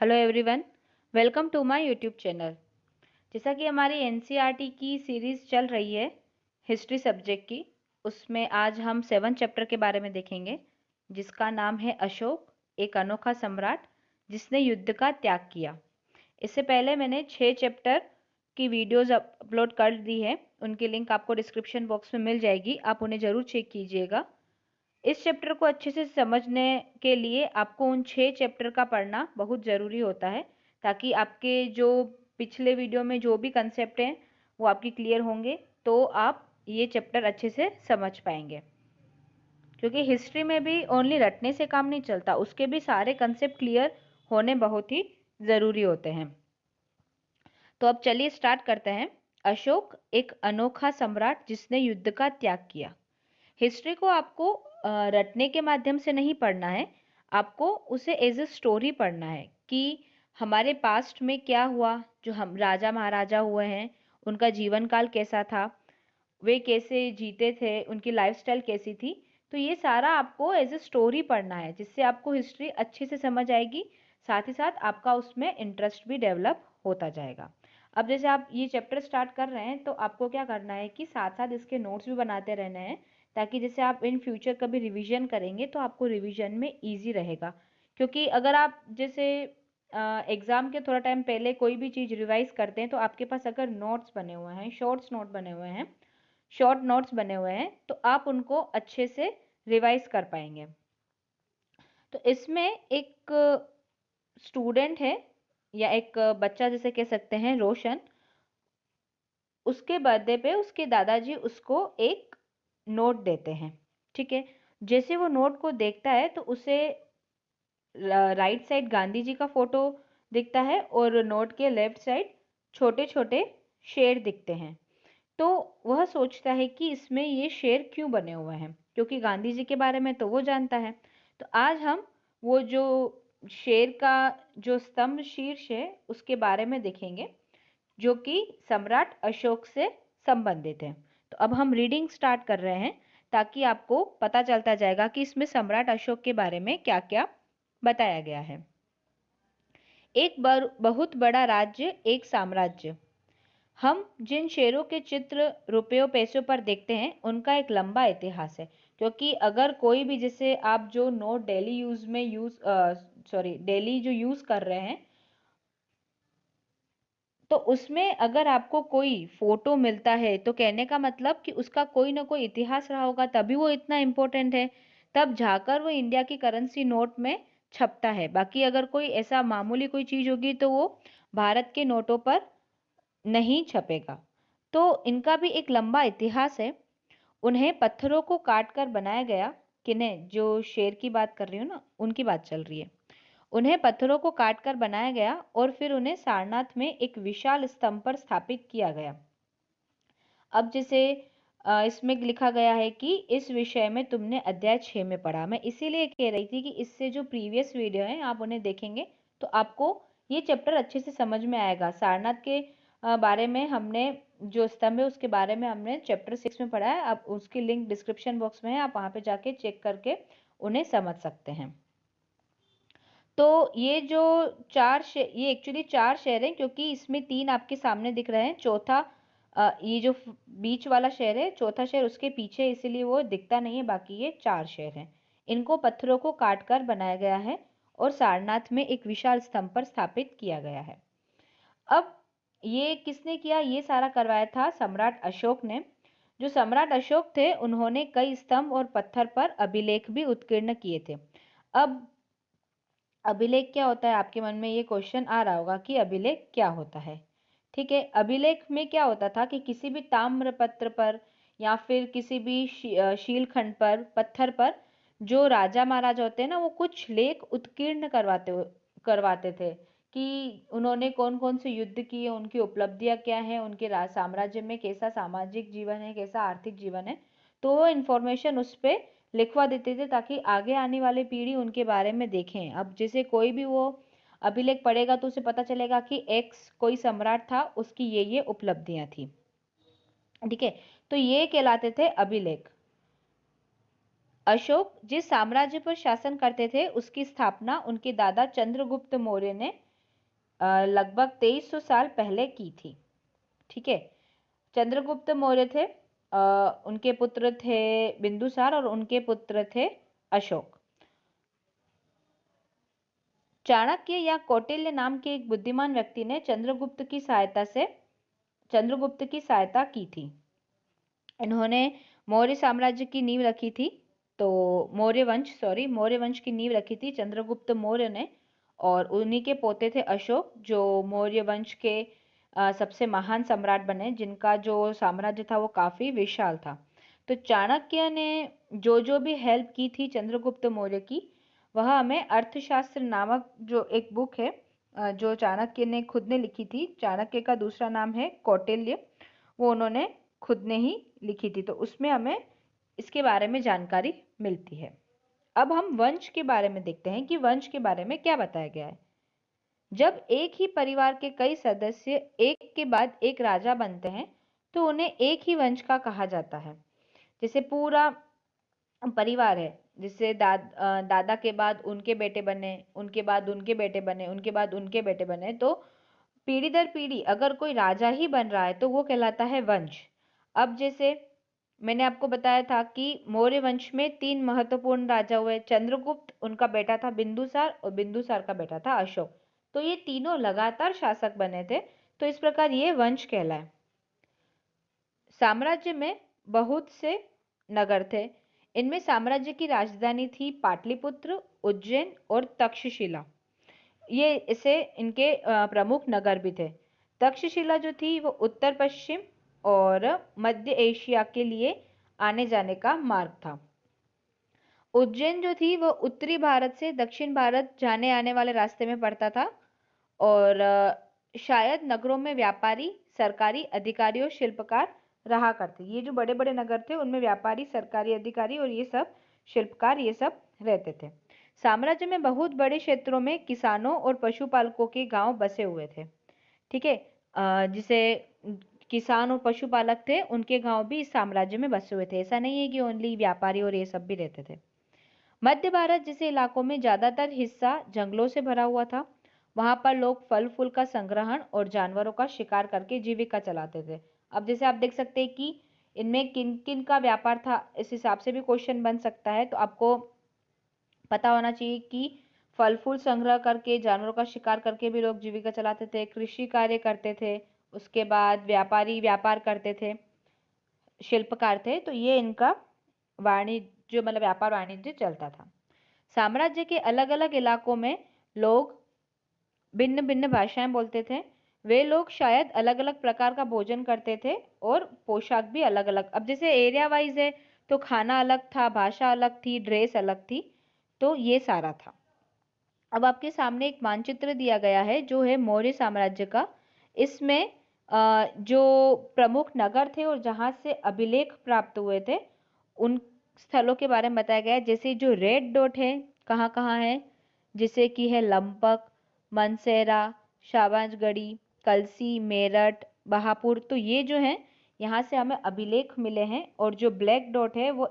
Hello everyone, welcome to my YouTube channel. जैसा कि हमारी एनसीईआरटी की सीरीज़ चल रही है हिस्ट्री सब्जेक्ट की, उसमें आज हम 7 चैप्टर के बारे में देखेंगे, जिसका नाम है अशोक, एक अनोखा सम्राट जिसने युद्ध का त्याग किया। इससे पहले मैंने 6 चैप्टर की वीडियोज़ अपलोड कर दी है, उनकी लिंक आपको डिस्क्रिप्शन बॉक्स में मिल जाएगी, आप उन्हें ज़रूर चेक कीजिएगा। इस चैप्टर को अच्छे से समझने के लिए आपको उन 6 चैप्टर का पढ़ना बहुत ज़रूरी होता है, ताकि आपके जो पिछले वीडियो में जो भी कंसेप्ट हैं वो आपकी क्लियर होंगे, तो आप ये चैप्टर अच्छे से समझ पाएंगे। क्योंकि हिस्ट्री में भी ओनली रटने से काम नहीं चलता, उसके भी सारे कंसेप्ट क्लियर होने बहुत ही ज़रूरी होते हैं। तो अब चलिए स्टार्ट करते हैं। अशोक, एक अनोखा सम्राट जिसने युद्ध का त्याग किया। हिस्ट्री को आपको रटने के माध्यम से नहीं पढ़ना है, आपको उसे एज ए स्टोरी पढ़ना है कि हमारे पास्ट में क्या हुआ, जो हम राजा महाराजा हुए हैं उनका जीवन काल कैसा था, वे कैसे जीते थे, उनकी लाइफस्टाइल कैसी थी। तो ये सारा आपको एज ए स्टोरी पढ़ना है, जिससे आपको हिस्ट्री अच्छे से समझ आएगी, साथ ही साथ आपका उसमें इंटरेस्ट भी डेवलप होता जाएगा। अब जैसे आप ये चैप्टर स्टार्ट कर रहे हैं, तो आपको क्या करना है कि साथ साथ इसके नोट्स भी बनाते रहना है, ताकि जैसे आप इन फ्यूचर कभी रिवीजन करेंगे तो आपको रिवीजन में इजी रहेगा। क्योंकि अगर आप जैसे एग्ज़ाम के थोड़ा टाइम पहले कोई भी चीज़ रिवाइज करते हैं, तो आपके पास अगर नोट्स बने हुए हैं, शॉर्ट नोट्स बने हुए हैं, तो आप उनको अच्छे से रिवाइज कर पाएंगे। तो इसमें एक स्टूडेंट है या एक बच्चा जैसे कह सकते हैं, रोशन, उसके बर्थडे पे उसके दादाजी उसको एक नोट देते हैं। ठीक है, जैसे वो नोट को देखता है तो उसे राइट साइड गांधी जी का फोटो दिखता है और नोट के लेफ्ट साइड छोटे छोटे शेर दिखते हैं। तो वह सोचता है कि इसमें ये शेर क्यों बने हुए हैं, क्योंकि गांधी जी के बारे में तो वो जानता है। तो आज हम वो जो शेर का जो स्तंभ शीर्ष है उसके बारे में देखेंगे, जो कि सम्राट अशोक से संबंधित है। तो अब हम रीडिंग स्टार्ट कर रहे हैं, ताकि आपको पता चलता जाएगा कि इसमें सम्राट अशोक के बारे में क्या क्या बताया गया है। एक बहुत बड़ा राज्य, एक साम्राज्य। हम जिन शेरों के चित्र रुपयों पैसों पर देखते हैं, उनका एक लंबा इतिहास है। क्योंकि अगर कोई भी, जैसे आप जो नोट डेली जो यूज कर रहे हैं, तो उसमें अगर आपको कोई फोटो मिलता है, तो कहने का मतलब कि उसका कोई ना कोई इतिहास रहा होगा, तभी वो इतना इम्पोर्टेंट है, तब जाकर वो इंडिया की करेंसी नोट में छपता है। बाकी अगर कोई ऐसा मामूली कोई चीज होगी तो वो भारत के नोटों पर नहीं छपेगा। तो इनका भी एक लंबा इतिहास है। उन्हें पत्थरों को काट कर बनाया गया। किन्हें? जो शेर की बात कर रही हूँ ना, उनकी बात चल रही है। उन्हें पत्थरों को काटकर बनाया गया और फिर उन्हें सारनाथ में एक विशाल स्तंभ पर स्थापित किया गया। अब जैसे इसमें लिखा गया है कि इस विषय में तुमने अध्याय 6 में पढ़ा। मैं इसीलिए कह रही थी कि इससे जो प्रीवियस वीडियो है आप उन्हें देखेंगे तो आपको ये चैप्टर अच्छे से समझ में आएगा। सारनाथ के बारे में हमने, जो स्तंभ है उसके बारे में हमने चैप्टर 6 में पढ़ा है। अब उसकी लिंक डिस्क्रिप्शन बॉक्स में है, आप वहाँ पे जाके चेक करके उन्हें समझ सकते हैं। तो ये जो ये एक्चुअली 4 शहर हैं, क्योंकि इसमें 3 आपके सामने दिख रहे हैं। चौथा ये जो बीच वाला शहर है, चौथा शहर उसके पीछे है, इसीलिए वो दिखता नहीं है। बाकी ये 4 शहर हैं। इनको पत्थरों को काट कर बनाया गया है और सारनाथ में एक विशाल स्तंभ पर स्थापित किया गया है। अब ये किसने किया? ये सारा करवाया था सम्राट अशोक ने। जो सम्राट अशोक थे, उन्होंने कई स्तंभ और पत्थर पर अभिलेख भी उत्कीर्ण किए थे। अब अभिलेख क्या होता है? आपके मन में ये क्वेश्चन आ रहा होगा कि अभिलेख क्या होता है। ठीक है, अभिलेख में क्या होता था कि किसी भी ताम्र पत्र पर या फिर किसी भी शीलखंड पर, पत्थर पर, जो राजा महाराजा होते हैं ना, वो कुछ लेख उत्कीर्ण करवाते थे कि उन्होंने कौन कौन से युद्ध किए, उनकी उपलब्धियां क्या हैं, उनके साम्राज्य में कैसा सामाजिक जीवन है, कैसा आर्थिक जीवन है। तो वो इंफॉर्मेशन उस पर लिखवा देते थे, ताकि आगे आने वाली पीढ़ी उनके बारे में देखें। अब जैसे कोई भी वो अभिलेख पढ़ेगा तो उसे पता चलेगा कि एक्स कोई सम्राट था, उसकी ये उपलब्धियां थी। ठीक है, तो ये कहलाते थे अभिलेख। अशोक जिस साम्राज्य पर शासन करते थे उसकी स्थापना उनके दादा चंद्रगुप्त मौर्य ने लगभग 2300 साल पहले की थी। ठीक है, चंद्रगुप्त मौर्य थे, उनके पुत्र थे बिंदुसार और उनके पुत्र थे अशोक। चाणक्य या कौटिल्य नाम के एक बुद्धिमान व्यक्ति ने चंद्रगुप्त की सहायता की थी। इन्होंने मौर्य साम्राज्य की नींव रखी थी, तो मौर्य वंश की नींव रखी थी चंद्रगुप्त मौर्य ने, और उन्हीं के पोते थे अशोक, जो मौर्य वंश के सबसे महान सम्राट बने, जिनका जो साम्राज्य था वो काफी विशाल था। तो चाणक्य ने जो भी हेल्प की थी चंद्रगुप्त मौर्य की, वह हमें अर्थशास्त्र नामक जो एक बुक है जो चाणक्य ने खुद ने लिखी थी, चाणक्य का दूसरा नाम है कौटिल्य, वो उन्होंने खुद ने ही लिखी थी, तो उसमें हमें इसके बारे में जानकारी मिलती है। अब हम वंश के बारे में देखते हैं कि वंश के बारे में क्या बताया गया है। जब एक ही परिवार के कई सदस्य एक के बाद एक राजा बनते हैं तो उन्हें एक ही वंश का कहा जाता है। जैसे पूरा परिवार है, जिससे दादा के बाद उनके बेटे बने, उनके बाद उनके बेटे बने, उनके बाद उनके बेटे बने, तो पीढ़ी दर पीढ़ी अगर कोई राजा ही बन रहा है तो वो कहलाता है वंश। अब जैसे मैंने आपको बताया था कि मौर्य वंश में 3 महत्वपूर्ण राजा हुए, चंद्रगुप्त, उनका बेटा था बिंदुसार और बिंदुसार का बेटा था अशोक। तो ये तीनों लगातार शासक बने थे, तो इस प्रकार ये वंश कहलाए। साम्राज्य में बहुत से नगर थे। इनमें साम्राज्य की राजधानी थी पाटलिपुत्र, उज्जैन और तक्षशिला। ये इसे इनके प्रमुख नगर भी थे। तक्षशिला जो थी वो उत्तर पश्चिम और मध्य एशिया के लिए आने जाने का मार्ग था। उज्जैन जो थी वो उत्तरी भारत से दक्षिण भारत जाने आने वाले रास्ते में पड़ता था, और शायद नगरों में व्यापारी, सरकारी अधिकारी और शिल्पकार रहा करते। ये जो बड़े बड़े नगर थे उनमें व्यापारी, सरकारी अधिकारी और ये सब शिल्पकार ये सब रहते थे। साम्राज्य में बहुत बड़े क्षेत्रों में किसानों और पशुपालकों के गांव बसे हुए थे। ठीक है, जिसे किसान और पशुपालक थे उनके गांव भी इस साम्राज्य में बसे हुए थे। ऐसा नहीं है कि ओनली व्यापारी और ये सब भी रहते थे। मध्य भारत जैसे इलाकों में ज्यादातर हिस्सा जंगलों से भरा हुआ था। वहां पर लोग फल फूल का संग्रहण और जानवरों का शिकार करके जीविका चलाते थे। अब जैसे आप देख सकते हैं कि इनमें किन किन का व्यापार था, इस हिसाब से भी क्वेश्चन बन सकता है। तो आपको पता होना चाहिए कि फल फूल संग्रह करके, जानवरों का शिकार करके भी लोग जीविका चलाते थे, कृषि कार्य करते थे, उसके बाद व्यापारी व्यापार करते थे, शिल्पकार थे। तो ये इनका वाणिज्य मतलब व्यापार वाणिज्य चलता था। साम्राज्य के अलग अलग इलाकों में लोग भिन्न भिन्न भाषाएं बोलते थे। वे लोग शायद अलग अलग प्रकार का भोजन करते थे और पोशाक भी अलग अलग। अब जैसे एरिया वाइज है तो खाना अलग था, भाषा अलग थी, ड्रेस अलग थी, तो ये सारा था। अब आपके सामने एक मानचित्र दिया गया है जो है मौर्य साम्राज्य का। इसमें जो प्रमुख नगर थे और जहां से अभिलेख प्राप्त हुए थे उन स्थलों के बारे में बताया गया है। जैसे जो रेड डॉट है कहाँ कहाँ है, जैसे कि है लंपक, मनसेरा, शाबाजगढ़ी, कलसी, मेरठ, बहापुर। तो ये जो है यहाँ से हमें अभिलेख मिले हैं, और जो ब्लैक डॉट है वो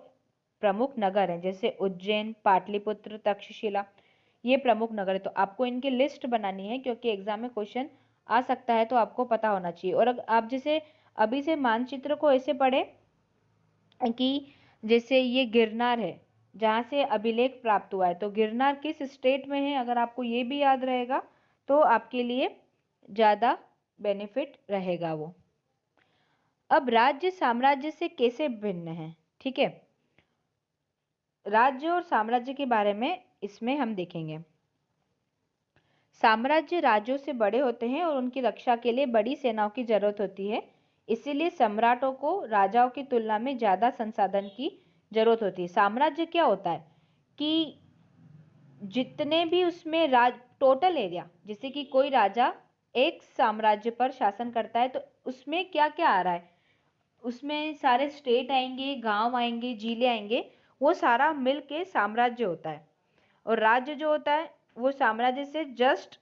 प्रमुख नगर है, जैसे उज्जैन, पाटलिपुत्र, तक्षशिला, ये प्रमुख नगर है। तो आपको इनकी लिस्ट बनानी है क्योंकि एग्जाम में क्वेश्चन आ सकता है, तो आपको पता होना चाहिए। और अगर आप जैसे अभी से मानचित्र को ऐसे पढ़े कि जैसे ये गिरनार है जहाँ से अभिलेख प्राप्त हुआ है, तो गिरनार किस स्टेट में है, अगर आपको ये भी याद रहेगा तो आपके लिए ज़्यादा बेनिफिट रहेगा वो। अब राज्य साम्राज्य से कैसे भिन्न है, ठीक है। राज्य और साम्राज्य के बारे में इसमें हम देखेंगे। साम्राज्य राज्यों से बड़े होते हैं और उनकी रक्षा के लिए बड़ी सेनाओं की जरूरत होती है। इसीलिए सम्राटों को राजाओं की तुलना में ज्यादा संसाधन की जरूरत होती है। साम्राज्य क्या होता है कि जितने भी उसमें टोटल एरिया, जैसे कि कोई राजा एक साम्राज्य पर शासन करता है तो उसमें क्या क्या आ रहा है, उसमें सारे स्टेट आएंगे, गांव आएंगे, जिले आएंगे, वो सारा मिल के साम्राज्य होता है। और राज्य जो होता है वो साम्राज्य से जस्ट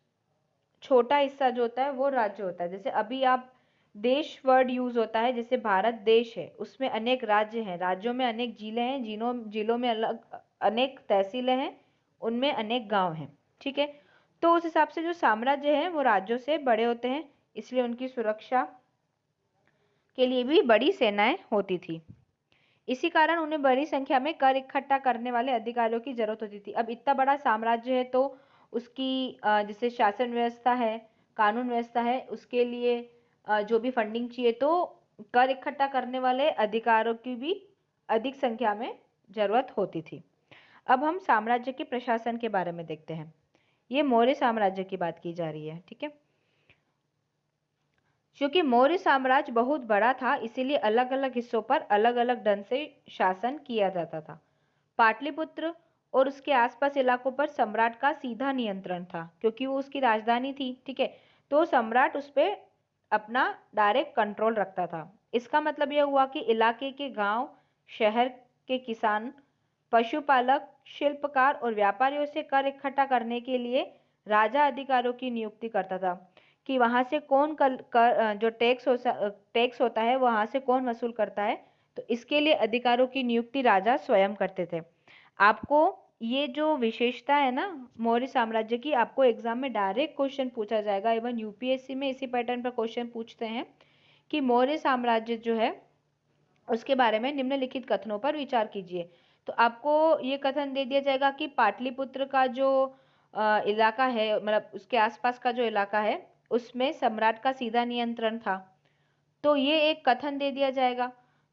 छोटा हिस्सा जो होता है वो राज्य होता है। जैसे अभी आप देश वर्ड यूज होता है, जैसे भारत देश है, उसमें अनेक राज्य हैं, राज्यों में अनेक जिले हैं, जिलों में अलग अनेक तहसीलें हैं, उनमें अनेक गांव हैं। ठीक है, तो उस हिसाब से जो साम्राज्य हैं वो राज्यों से बड़े होते हैं, इसलिए उनकी सुरक्षा के लिए भी बड़ी सेनाएं होती थी। इसी कारण उन्हें बड़ी संख्या में कर इकट्ठा करने वाले अधिकारियों की जरूरत होती थी। अब इतना बड़ा साम्राज्य है तो उसकी जैसे शासन व्यवस्था है, कानून व्यवस्था है, उसके लिए जो भी फंडिंग चाहिए, तो कर इकट्ठा करने वाले अधिकारों की भी अधिक संख्या में जरूरत होती थी। अब हम साम्राज्य के प्रशासन के बारे में देखते हैं। ये मौर्य साम्राज्य की बात की जा रही है। ठीक है, क्योंकि मौर्य साम्राज्य बहुत बड़ा था, इसीलिए अलग अलग हिस्सों पर अलग अलग ढंग से शासन किया जाता था। पाटलिपुत्र और उसके आसपास इलाकों पर सम्राट का सीधा नियंत्रण था, क्योंकि वो उसकी राजधानी थी। ठीक है, तो सम्राट उस पर अपना डायरेक्ट कंट्रोल रखता था। इसका मतलब यह हुआ कि इलाके के गांव, शहर के किसान, पशुपालक, शिल्पकार और व्यापारियों से कर इकट्ठा करने के लिए राजा अधिकारियों की नियुक्ति करता था कि वहां से कौन जो टैक्स होता है वहां से कौन वसूल करता है। तो इसके लिए अधिकारियों की नियुक्ति राजा स्वयं करते थे। आपको ये जो विशेषता है ना मौर्य साम्राज्य की, आपको एग्जाम में डायरेक्ट क्वेश्चन पूछा जाएगा। इवन यूपीएससी में इसी पैटर्न पर क्वेश्चन पूछते हैं कि मौर्य साम्राज्य जो है उसके बारे में निम्नलिखित कथनों पर विचार कीजिए। तो आपको ये कथन दे दिया जाएगा कि पाटलिपुत्र का जो इलाका है, मतलब उसके आसपास का जो इलाका है, उसमें सम्राट का सीधा नियंत्रण था। तो ये एक कथन दे दिया जाएगा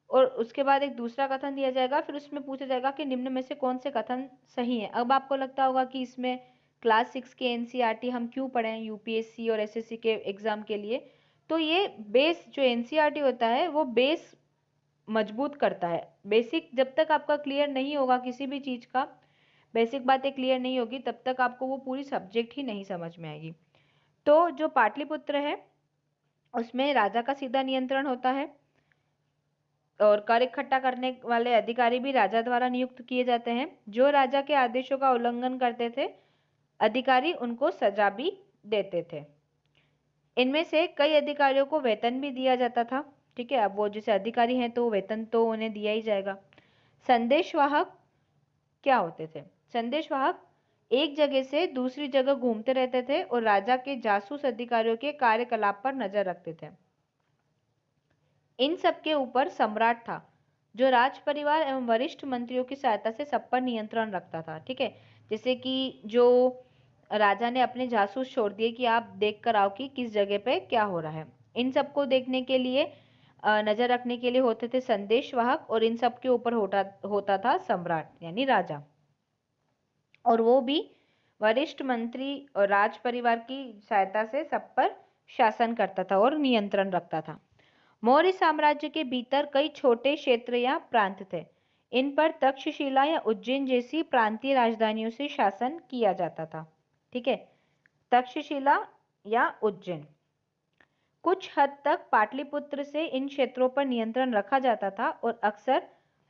और उसके बाद एक दूसरा कथन दिया जाएगा, फिर उसमें पूछा जाएगा कि निम्न में से कौन से कथन सही है। अब आपको लगता होगा कि इसमें क्लास 6 के एनसीईआरटी हम क्यों पढ़ें यूपीएससी और एसएससी के एग्जाम के लिए। तो ये बेस जो एनसीईआरटी होता है वो बेस मजबूत करता है। बेसिक जब तक आपका क्लियर नहीं होगा, किसी भी चीज का बेसिक बातें क्लियर नहीं होगी, तब तक आपको वो पूरी सब्जेक्ट ही नहीं समझ में आएगी। तो जो पाटलिपुत्र है उसमें राजा का सीधा नियंत्रण होता है और कर इकट्ठा करने वाले अधिकारी भी राजा द्वारा नियुक्त किए जाते हैं। जो राजा के आदेशों का उल्लंघन करते थे, अधिकारी उनको सजा भी देते थे। इनमें से कई अधिकारियों को वेतन भी दिया जाता था। ठीक है, अब वो जैसे अधिकारी हैं तो वेतन तो उन्हें दिया ही जाएगा। संदेशवाहक क्या होते थे? संदेशवाहक एक जगह से दूसरी जगह घूमते रहते थे और राजा के जासूस अधिकारियों के कार्यकलाप पर नजर रखते थे। इन सब के ऊपर सम्राट था, जो राज परिवार एवं वरिष्ठ मंत्रियों की सहायता से सब पर नियंत्रण रखता था। ठीक है, जैसे कि जो राजा ने अपने जासूस छोड़ दिए कि आप देख कर आओ कि किस जगह पे क्या हो रहा है। इन सबको देखने के लिए, नजर रखने के लिए होते थे संदेशवाहक, और इन सब के ऊपर होता था सम्राट यानी राजा, और वो भी वरिष्ठ मंत्री और राज परिवार की सहायता से सब पर शासन करता था और नियंत्रण रखता था। मौर्य साम्राज्य के भीतर कई छोटे क्षेत्र या प्रांत थे। इन पर तक्षशिला या उज्जैन जैसी प्रांतीय राजधानियों से शासन किया जाता था। ठीक है, तक्षशिला या उज्जैन। कुछ हद तक पाटलिपुत्र से इन क्षेत्रों पर नियंत्रण रखा जाता था और अक्सर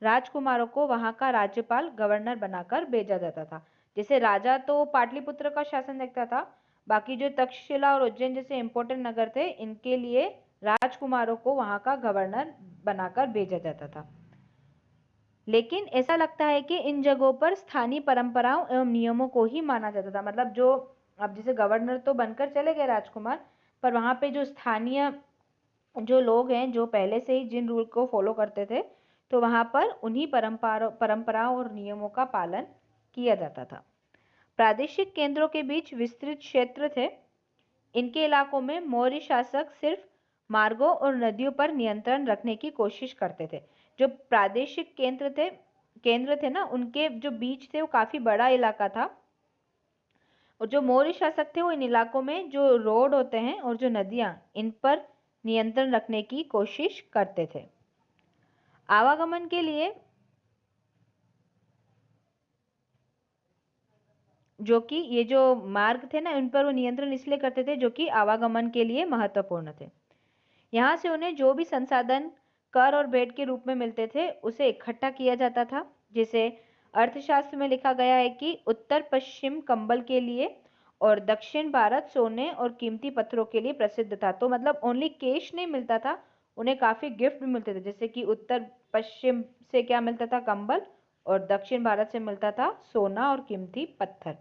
राजकुमारों को वहां का राज्यपाल, गवर्नर बनाकर भेजा जाता था। जैसे राजा तो पाटलिपुत्र का शासन देखता था, बाकी जो तक्षशिला और उज्जैन जैसे इंपॉर्टेंट नगर थे, इनके लिए राजकुमारों को वहां का गवर्नर बनाकर भेजा जाता था। लेकिन ऐसा लगता है कि इन जगहों पर स्थानीय परंपराओं एवं नियमों को ही माना जाता था। मतलब जो अब जैसे गवर्नर तो बनकर चले गए राजकुमार, पर वहां पे जो स्थानीय जो लोग हैं, जो पहले से ही जिन रूल को फॉलो करते थे, तो वहां पर उन्हीं परंपराओं और नियमों का पालन किया जाता था। प्रादेशिक केंद्रों के बीच विस्तृत क्षेत्र थे। इनके इलाकों में मौर्य शासक सिर्फ मार्गों और नदियों पर नियंत्रण रखने की कोशिश करते थे। जो प्रादेशिक केंद्र थे ना, उनके जो बीच थे वो काफी बड़ा इलाका था, और जो मौर्य शासक थे वो इन इलाकों में जो रोड होते हैं और जो नदियां, इन पर नियंत्रण रखने की कोशिश करते थे। आवागमन के लिए जो कि ये जो मार्ग थे ना, इन पर वो नियंत्रण इसलिए करते थे जो कि आवागमन के लिए महत्वपूर्ण थे। यहाँ से उन्हें जो भी संसाधन कर और भेंट के रूप में मिलते थे उसे इकट्ठा किया जाता था। जिसे अर्थशास्त्र में लिखा गया है कि उत्तर पश्चिम कंबल के लिए और दक्षिण भारत सोने और कीमती पत्थरों के लिए प्रसिद्ध था। तो मतलब ओनली कैश नहीं मिलता था, उन्हें काफी गिफ्ट भी मिलते थे, जैसे कि उत्तर पश्चिम से क्या मिलता था, कंबल, और दक्षिण भारत से मिलता था सोना और कीमती पत्थर।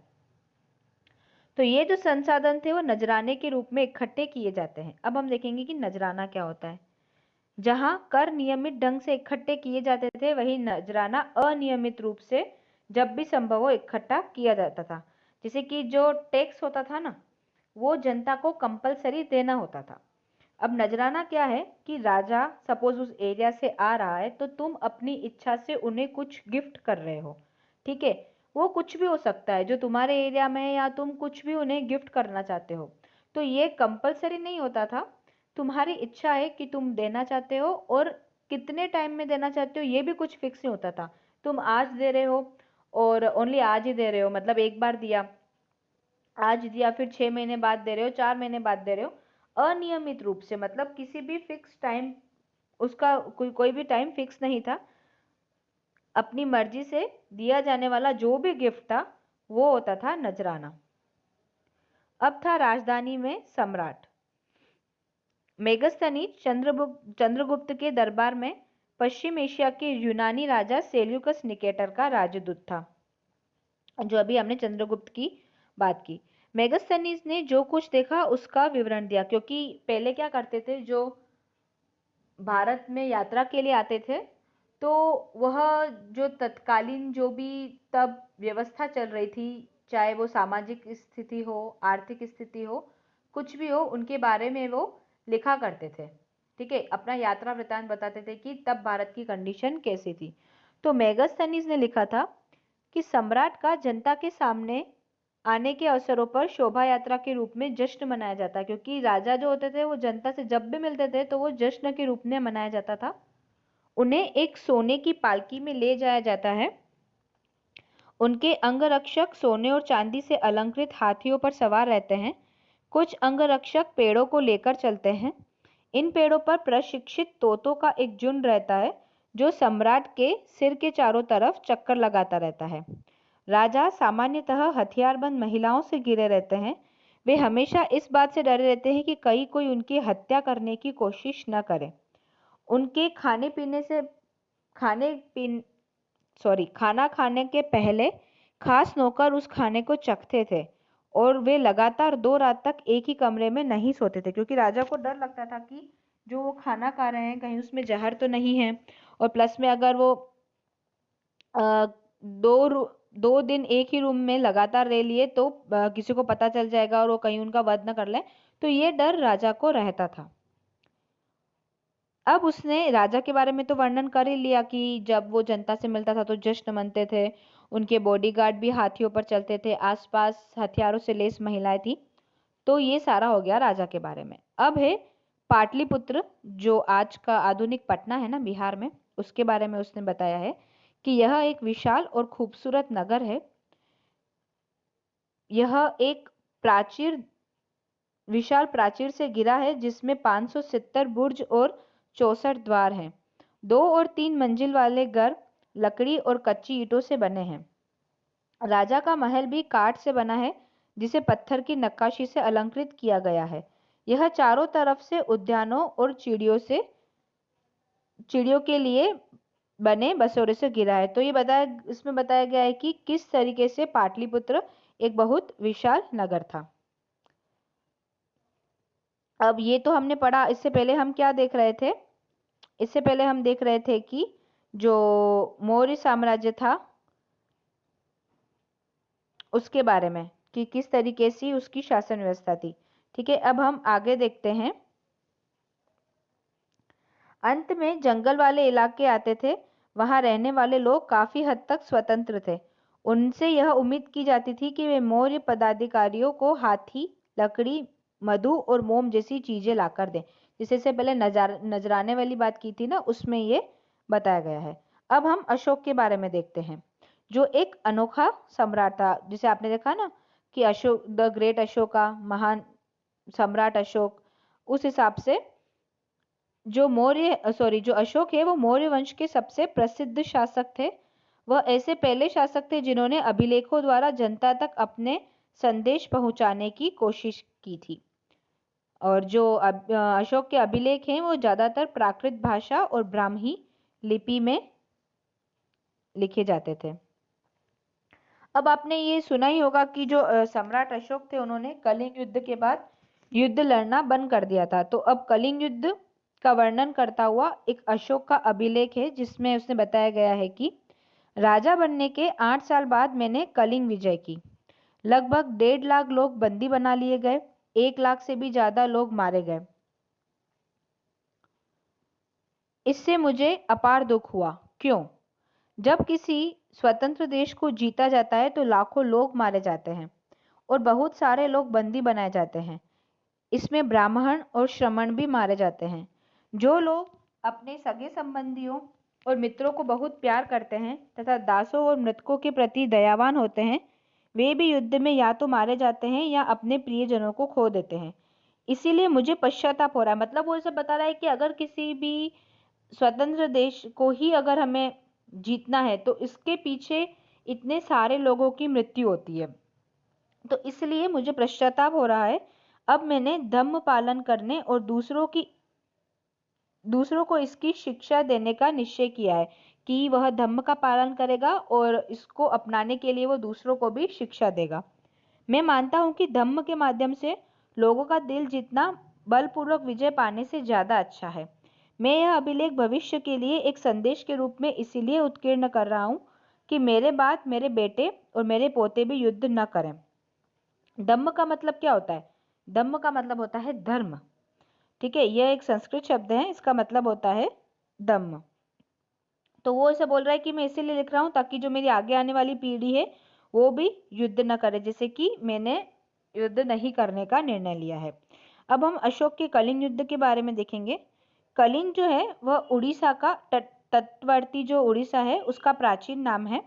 तो ये जो संसाधन थे वो नजराने के रूप में इकट्ठे किए जाते हैं। अब हम देखेंगे कि नजराना क्या होता है। जहां कर नियमित ढंग से इकट्ठे किए जाते थे, वही नजराना अनियमित रूप से जब भी संभव हो इकट्ठा किया जाता था। जैसे कि जो टैक्स होता था ना, वो जनता को कंपलसरी देना होता था। अब नजराना क्या है कि राजा सपोज उस एरिया से आ रहा है, तो तुम अपनी इच्छा से उन्हें कुछ गिफ्ट कर रहे हो, ठीक है। वो कुछ भी हो सकता है जो तुम्हारे एरिया में है, या तुम कुछ भी उन्हें गिफ्ट करना चाहते हो। तो ये कंपलसरी नहीं होता था, तुम्हारी इच्छा है कि तुम देना चाहते हो, और कितने टाइम में देना चाहते हो ये भी कुछ फिक्स नहीं होता था। तुम आज दे रहे हो और ओनली आज ही दे रहे हो, मतलब एक बार दिया, आज दिया, फिर 6 महीने बाद दे रहे हो, 4 महीने बाद दे रहे हो। अनियमित रूप से मतलब किसी भी फिक्स टाइम, उसका कोई भी टाइम फिक्स नहीं था। अपनी मर्जी से दिया जाने वाला जो भी गिफ्ट था वो होता था नजराना। अब था राजधानी में सम्राट। मेगस्थनीज चंद्रगुप्त के दरबार में पश्चिम एशिया के यूनानी राजा सेल्यूकस निकेटर का राजदूत था, जो अभी हमने चंद्रगुप्त की बात की। मेगस्थनीज ने जो कुछ देखा उसका विवरण दिया, क्योंकि पहले क्या करते थे, जो भारत में यात्रा के लिए आते थे, तो वह जो तत्कालीन जो भी तब व्यवस्था चल रही थी, चाहे वो सामाजिक स्थिति हो, आर्थिक स्थिति हो, कुछ भी हो, उनके बारे में वो लिखा करते थे, ठीक है। अपना यात्रा वृतांत बताते थे कि तब भारत की कंडीशन कैसी थी। तो मेगस्थनीज ने लिखा था कि सम्राट का जनता के सामने आने के अवसरों पर शोभा यात्रा के रूप में जश्न मनाया जाता है, क्योंकि राजा जो होते थे वो जनता से जब भी मिलते थे तो वो जश्न के रूप में मनाया जाता था। उन्हें एक सोने की पालकी में ले जाया जाता है। उनके अंगरक्षक सोने और चांदी से अलंकृत हाथियों पर सवार रहते हैं। कुछ अंगरक्षक पेड़ों को लेकर चलते हैं। इन पेड़ों पर प्रशिक्षित तोतों का एक झुंड रहता है, जो सम्राट के सिर के चारों तरफ चक्कर लगाता रहता है। राजा सामान्यतः हथियारबंद महिलाओं से घिरे रहते हैं। वे हमेशा इस बात से डरे रहते हैं कि कहीं कोई उनकी हत्या करने की कोशिश न करे। उनके खाना खाने के पहले खास नौकर उस खाने को चखते थे, और वे लगातार 2 रात तक एक ही कमरे में नहीं सोते थे, क्योंकि राजा को डर लगता था कि जो वो खाना खा रहे हैं कहीं उसमें जहर तो नहीं है। और प्लस में अगर वो अ, 2 दिन एक ही रूम में लगातार रह लिए तो किसी को पता चल जाएगा और वो कहीं उनका वध न कर ले। तो ये डर राजा को रहता था। अब उसने राजा के बारे में तो वर्णन कर ही लिया कि जब वो जनता से मिलता था तो जश्न मनते थे, उनके बॉडीगार्ड भी हाथियों पर चलते थे, आसपास हथियारों से लैस महिलाएं थी। तो ये सारा हो गया राजा के बारे में। अब है पाटलिपुत्र, जो आज का आधुनिक पटना है ना बिहार में, उसके बारे में उसने बताया है कि यह एक विशाल और खूबसूरत नगर है। यह एक विशाल प्राचीर से घिरा है, जिसमें 570 बुर्ज और 64 द्वार हैं। 2 और 3 मंजिल वाले घर लकड़ी और कच्ची ईंटों से बने हैं। राजा का महल भी काठ से बना है, जिसे पत्थर की नक्काशी से अलंकृत किया गया है। यह चारों तरफ से उद्यानों और चिड़ियों के लिए बने बसेरे से घिरा है। तो इसमें बताया गया है कि किस तरीके से पाटलिपुत्र एक बहुत विशाल नगर था। अब ये तो हमने पढ़ा। इससे पहले हम क्या देख रहे थे? इससे पहले हम देख रहे थे कि जो मौर्य साम्राज्य था उसके बारे में, कि किस तरीके से उसकी शासन व्यवस्था थी। ठीक है, अब हम आगे देखते हैं। अंत में जंगल वाले इलाके आते थे। वहां रहने वाले लोग काफी हद तक स्वतंत्र थे। उनसे यह उम्मीद की जाती थी कि वे मौर्य पदाधिकारियों को हाथी, लकड़ी, मधु और मोम जैसी चीजें लाकर दें। जिसे से पहले नजराने वाली बात की थी ना, उसमें ये बताया गया है। अब हम अशोक के बारे में देखते हैं, जो एक अनोखा सम्राट था। जिसे आपने देखा ना कि अशोक द ग्रेट अशोका, महान सम्राट अशोक, उस हिसाब से जो अशोक है वो मौर्य वंश के सबसे प्रसिद्ध शासक थे। वह ऐसे पहले शासक थे जिन्होंने अभिलेखों द्वारा जनता तक अपने संदेश पहुंचाने की कोशिश की थी। और जो अशोक के अभिलेख हैं वो ज्यादातर प्राकृत भाषा और ब्राह्मी लिपि में लिखे जाते थे। अब आपने ये सुना ही होगा कि जो सम्राट अशोक थे उन्होंने कलिंग युद्ध के बाद युद्ध लड़ना बंद कर दिया था। तो अब कलिंग युद्ध का वर्णन करता हुआ एक अशोक का अभिलेख है जिसमें उसने बताया गया है कि राजा बनने के 8 साल बाद मैंने कलिंग विजय की। लगभग 1.5 लाख लोग बंदी बना लिए गए, 1 लाख से भी ज्यादा लोग मारे गए। इससे मुझे अपार दुख हुआ। क्यों? जब किसी स्वतंत्र देश को जीता जाता है तो लाखों लोग मारे जाते हैं और बहुत सारे लोग बंदी बनाए जाते हैं। इसमें ब्राह्मण और श्रमण भी मारे जाते हैं। जो लोग अपने सगे संबंधियों और मित्रों को बहुत प्यार करते हैं तथा दासों और मृतकों के प्रति दयावान होते हैं, वे भी युद्ध में या तो मारे जाते हैं या अपने प्रियजनों को खो देते हैं। इसीलिए मुझे पश्चाताप हो रहा है। मतलब वो ऐसा बता रहा है कि अगर किसी भी स्वतंत्र देश को ही अगर हमें जीतना है तो इसके पीछे इतने सारे लोगों की मृत्यु होती है, तो इसलिए मुझे पश्चाताप हो रहा है। अब मैंने धम्म पालन करने और दूसरों को इसकी शिक्षा देने का निश्चय किया है कि वह धम्म का पालन करेगा और इसको अपनाने के लिए वो दूसरों को भी शिक्षा देगा। मैं मानता हूं कि धम्म के माध्यम से लोगों का दिल जीतना बलपूर्वक विजय पाने से ज्यादा अच्छा है। मैं यह अभिलेख भविष्य के लिए एक संदेश के रूप में इसीलिए उत्कीर्ण कर रहा हूं कि मेरे बाद मेरे बेटे और मेरे पोते भी युद्ध न करें। धम्म का मतलब क्या होता है? धम्म का मतलब होता है धर्म। ठीक है, यह एक संस्कृत शब्द है, इसका मतलब होता है धम्म। तो वो ऐसा बोल रहा है कि मैं इसीलिए लिख रहा हूँ ताकि जो मेरी आगे आने वाली पीढ़ी है वो भी युद्ध न करे, जैसे कि मैंने युद्ध नहीं करने का निर्णय लिया है। अब हम अशोक के कलिंग युद्ध के बारे में देखेंगे। कलिंग जो है वह उड़ीसा का तटवर्ती जो उड़ीसा है उसका प्राचीन नाम है।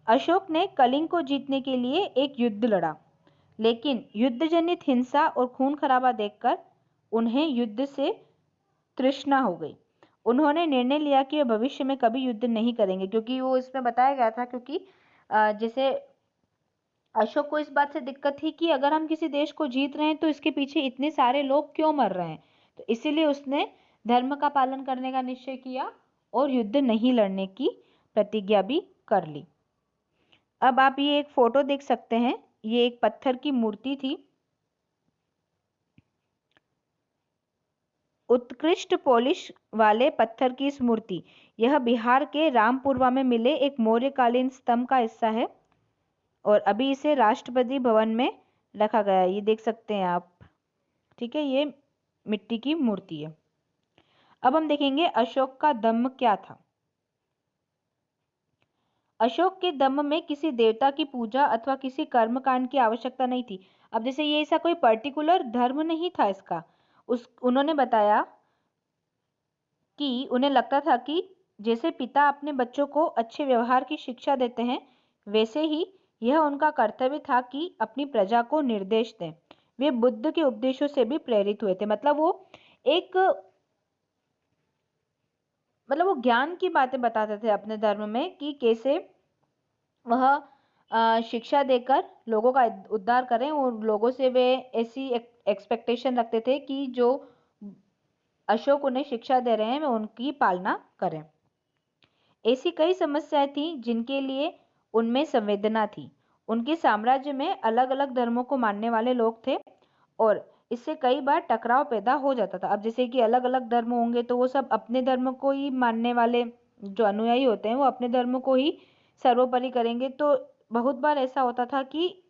अशोक ने कलिंग को जीतने के लिए एक युद्ध लड़ा, लेकिन युद्धजनित हिंसा और खून खराबा देखकर उन्हें युद्ध से तृष्णा हो गई। उन्होंने निर्णय लिया कि वे भविष्य में कभी युद्ध नहीं करेंगे, क्योंकि वो इसमें बताया गया था, क्योंकि जैसे अशोक को इस बात से दिक्कत थी कि अगर हम किसी देश को जीत रहे हैं तो इसके पीछे इतने सारे लोग क्यों मर रहे हैं। तो इसीलिए उसने धर्म का पालन करने का निश्चय किया और युद्ध नहीं लड़ने की प्रतिज्ञा भी कर ली। अब आप ये एक फोटो देख सकते हैं, ये एक पत्थर की मूर्ति थी। उत्कृष्ट पॉलिश वाले पत्थर की इस मूर्ति, यह बिहार के रामपुरवा में मिले एक मौर्यकालीन स्तंभ का हिस्सा है और अभी इसे राष्ट्रपति भवन में रखा गया है। ये देख सकते हैं आप। ठीक है, ये मिट्टी की मूर्ति है। अब हम देखेंगे अशोक का धम्म क्या था। अशोक के धम्म में किसी देवता की पूजा अथवा किसी कर्मकांड की आवश्यकता नहीं थी। अब जैसे ये ऐसा कोई पर्टिकुलर धर्म नहीं था इसका। उन्होंने बताया कि उन्हें लगता था कि जैसे पिता अपने बच्चों को अच्छे व्यवहार की शिक्षा देते हैं, वैसे ही यह उनका कर्तव्य था कि अपनी प्रजा को निर्देश दें। वे बुद्ध के उपदेशों से भी प्रेरित हुए थे। मतलब वो ज्ञान की बातें बताते थे अपने धर्म में कि कैसे वह शिक्षा देकर लोगों का उद्धार करें, और लोगों से वे ऐसी एक्सपेक्टेशन रखते थे कि जो अशोक उन्हें शिक्षा दे रहे हैं वे उनकी पालना करें। ऐसी कई समस्याएं थी जिनके लिए उनमें संवेदना थी। उनके साम्राज्य में अलग अलग धर्मों को मानने वाले लोग थे और इससे कई बार टकराव पैदा हो जाता था। अब जैसे कि अलग अलग धर्म होंगे तो वो सब अपने धर्म को ही मानने वाले जो अनुयायी होते हैं वो अपने धर्म को ही सर्वोपरि करेंगे, तो बहुत बार ऐसा होता था कि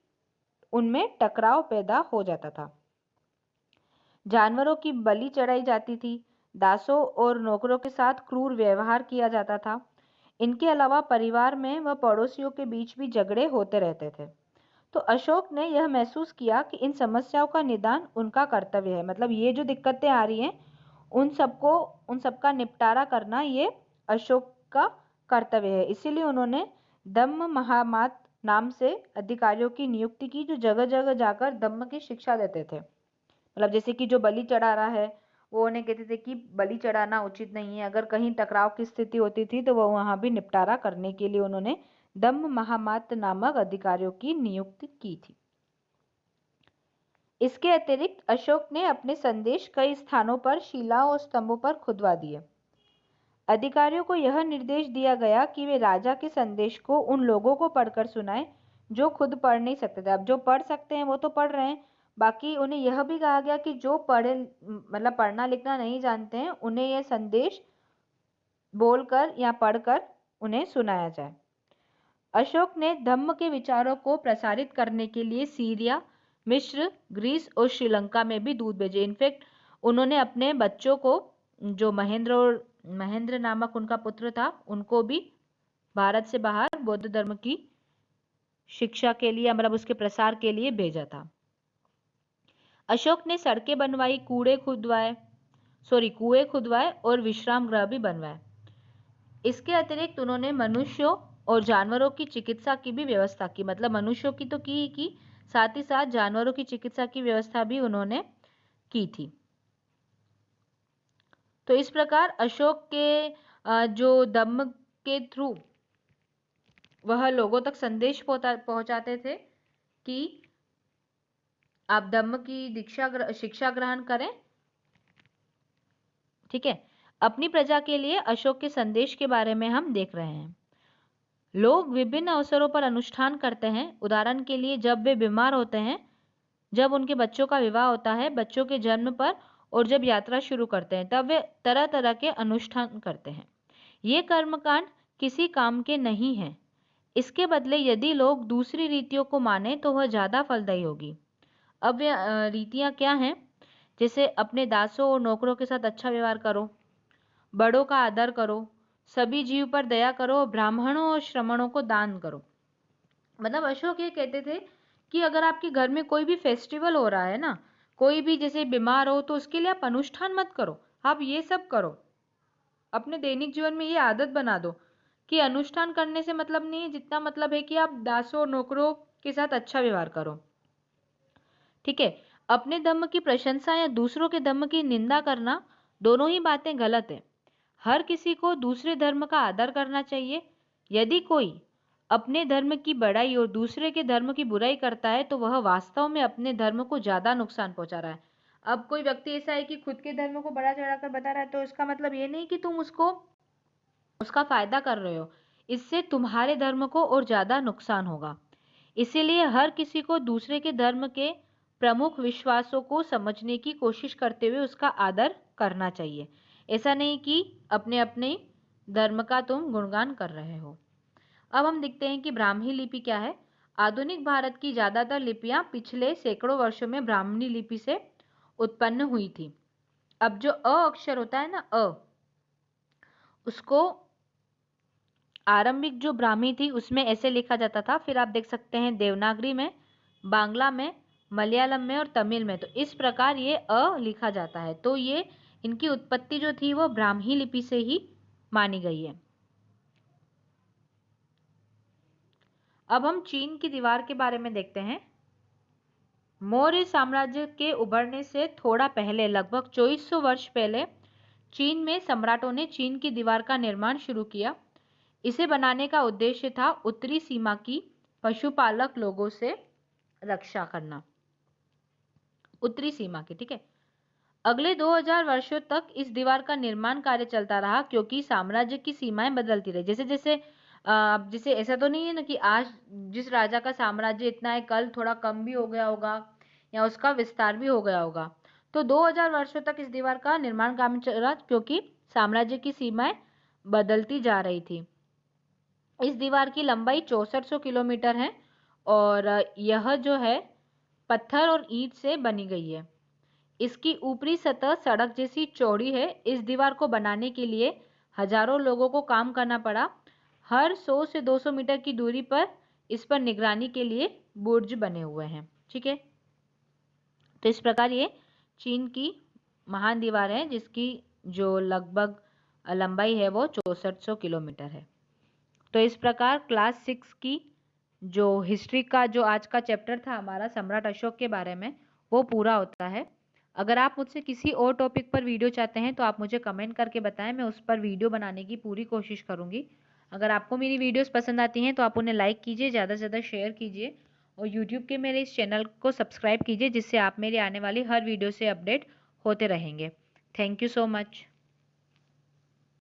उनमें टकराव पैदा हो जाता था। जानवरों की बलि चढ़ाई जाती थी, दासों और नौकरों के साथ क्रूर व्यवहार किया जाता था। इनके अलावा परिवार में व पड़ोसियों के बीच भी झगड़े होते रहते थे। तो अशोक ने यह महसूस किया कि इन समस्याओं का निदान उनका कर्तव्य है। मतलब ये जो दिक्कतें आ रही हैं उन सबका निपटारा करना ये अशोक का कर्तव्य है। इसीलिए उन्होंने धम्म महामात नाम से अधिकारियों की नियुक्ति की जो जगह जगह जाकर धम्म की शिक्षा देते थे। मतलब जैसे कि जो बलि चढ़ा रहा है वो उन्हें कहते थे कि बलि चढ़ाना उचित नहीं है। अगर कहीं टकराव की स्थिति होती थी तो वो वहां भी निपटारा करने के लिए उन्होंने धम्म महामात नामक अधिकारियों की नियुक्ति की थी। इसके अतिरिक्त अशोक ने अपने संदेश कई स्थानों पर शिलाओं और स्तंभों पर खुदवा दिए। अधिकारियों को यह निर्देश दिया गया कि वे राजा के संदेश को उन लोगों को पढ़कर सुनाएं जो खुद पढ़ नहीं सकते थे। अब जो पढ़ सकते हैं वो तो पढ़ रहे हैं, बाकी उन्हें यह भी कहा गया कि जो मतलब पढ़ना लिखना नहीं जानते हैं उन्हें यह संदेश बोलकर या पढ़कर उन्हें सुनाया जाए। अशोक ने धम्म के विचारों को प्रसारित करने के लिए सीरिया, मिस्र, ग्रीस और श्रीलंका में भी दूत भेजे। इनफैक्ट उन्होंने अपने बच्चों को, जो महेंद्र नामक उनका पुत्र था, उनको भी भारत से बाहर बौद्ध धर्म की शिक्षा के लिए, मतलब उसके प्रसार के लिए भेजा था। अशोक ने सड़कें बनवाई, कुएं खुदवाए और विश्राम गृह भी बनवाए। इसके अतिरिक्त उन्होंने मनुष्यों और जानवरों की चिकित्सा की भी व्यवस्था की। मतलब मनुष्यों की तो की साथ ही साथ जानवरों की चिकित्सा की व्यवस्था भी उन्होंने की थी। तो इस प्रकार अशोक के जो धम्म के थ्रू वह लोगों तक संदेश पहुंचाते थे कि आप धम्म की शिक्षा ग्रहण करें। ठीक है, अपनी प्रजा के लिए अशोक के संदेश के बारे में हम देख रहे हैं। लोग विभिन्न अवसरों पर अनुष्ठान करते हैं। उदाहरण के लिए जब वे बीमार होते हैं, जब उनके बच्चों का विवाह होता है, बच्चों के जन्म पर, और जब यात्रा शुरू करते हैं, तब वे तरह तरह के अनुष्ठान करते हैं। ये कर्मकांड किसी काम के नहीं हैं। इसके बदले यदि लोग दूसरी रीतियों को माने तो वह ज़्यादा फलदायी होगी। अब वे रीतियाँ क्या हैं? जैसे अपने दासों और नौकरों के साथ अच्छा व्यवहार करो, बड़ों का आदर करो, सभी जीव पर दया करो, ब्राह्मणों और श्रमणों को दान करो। मतलब अशोक ये कहते थे कि अगर आपके घर में कोई भी फेस्टिवल हो रहा है ना, कोई भी जैसे बीमार हो, तो उसके लिए आप अनुष्ठान मत करो, आप ये सब करो। अपने दैनिक जीवन में ये आदत बना दो कि अनुष्ठान करने से मतलब नहीं है, जितना मतलब है कि आप दासों और नौकरों के साथ अच्छा व्यवहार करो। ठीक है, अपने धर्म की प्रशंसा या दूसरों के धर्म की निंदा करना, दोनों ही बातें गलत है। हर किसी को दूसरे धर्म का आदर करना चाहिए। यदि कोई अपने धर्म की बड़ाई और दूसरे के धर्म की बुराई करता है तो वह वास्तव में अपने धर्म को ज्यादा नुकसान पहुंचा रहा है। अब कोई व्यक्ति ऐसा है कि खुद के धर्म को बड़ा चढ़ाकर बता रहा है, तो इसका मतलब ये नहीं कि तुम उसका फायदा कर रहे हो, इससे तुम्हारे धर्म को और ज्यादा नुकसान होगा। इसीलिए हर किसी को दूसरे के धर्म के प्रमुख विश्वासों को समझने की कोशिश करते हुए उसका आदर करना चाहिए। ऐसा नहीं कि अपने अपने धर्म का तुम गुणगान कर रहे हो। अब हम देखते हैं कि ब्राह्मी लिपि क्या है। आधुनिक भारत की ज्यादातर लिपियां पिछले सैकड़ों वर्षों में ब्राह्मणी लिपि से उत्पन्न हुई थी। अब जो अ अक्षर होता है ना, उसको आरंभिक जो ब्राह्मी थी उसमें ऐसे लिखा जाता था। फिर आप देख सकते हैं देवनागरी में, बांग्ला में, मलयालम में और तमिल में, तो इस प्रकार ये अ लिखा जाता है। तो ये इनकी उत्पत्ति जो थी वो ब्राह्मी लिपि से ही मानी गई है। अब हम चीन की दीवार के बारे में देखते हैं। मौर्य साम्राज्य के उभरने से थोड़ा पहले, लगभग 2400 वर्ष पहले, चीन में सम्राटों ने चीन की दीवार का निर्माण शुरू किया। इसे बनाने का उद्देश्य था उत्तरी सीमा की पशुपालक लोगों से रक्षा करना, उत्तरी सीमा की। ठीक है, अगले 2000 वर्षों तक इस दीवार का निर्माण कार्य चलता रहा, क्योंकि साम्राज्य की सीमाएं बदलती रही। जैसे जैसे ऐसा तो नहीं है ना कि आज जिस राजा का साम्राज्य इतना है, कल थोड़ा कम भी हो गया होगा या उसका विस्तार भी हो गया होगा। तो 2000 वर्षों तक इस दीवार का निर्माण काम चला, क्योंकि साम्राज्य की सीमाएं बदलती जा रही थी। इस दीवार की लंबाई 6400 किलोमीटर है और यह जो है पत्थर और ईंट से बनी गई है। इसकी ऊपरी सतह सड़क जैसी चौड़ी है। इस दीवार को बनाने के लिए हजारों लोगों को काम करना पड़ा। हर 100 से 200 मीटर की दूरी पर इस पर निगरानी के लिए बुर्ज बने हुए हैं। ठीक है, तो इस प्रकार ये चीन की महान दीवार है, जिसकी जो लगभग लंबाई है वो 6400 किलोमीटर है। तो इस प्रकार क्लास 6 की जो हिस्ट्री का जो आज का चैप्टर था हमारा सम्राट अशोक के बारे में, वो पूरा होता है। अगर आप मुझसे किसी और टॉपिक पर वीडियो चाहते हैं तो आप मुझे कमेंट करके बताएं, मैं उस पर वीडियो बनाने की पूरी कोशिश करूंगी। अगर आपको मेरी वीडियोस पसंद आती हैं तो आप उन्हें लाइक कीजिए, ज़्यादा से ज़्यादा शेयर कीजिए और यूट्यूब के मेरे इस चैनल को सब्सक्राइब कीजिए, जिससे आप मेरी आने वाली हर वीडियो से अपडेट होते रहेंगे। Thank you so much.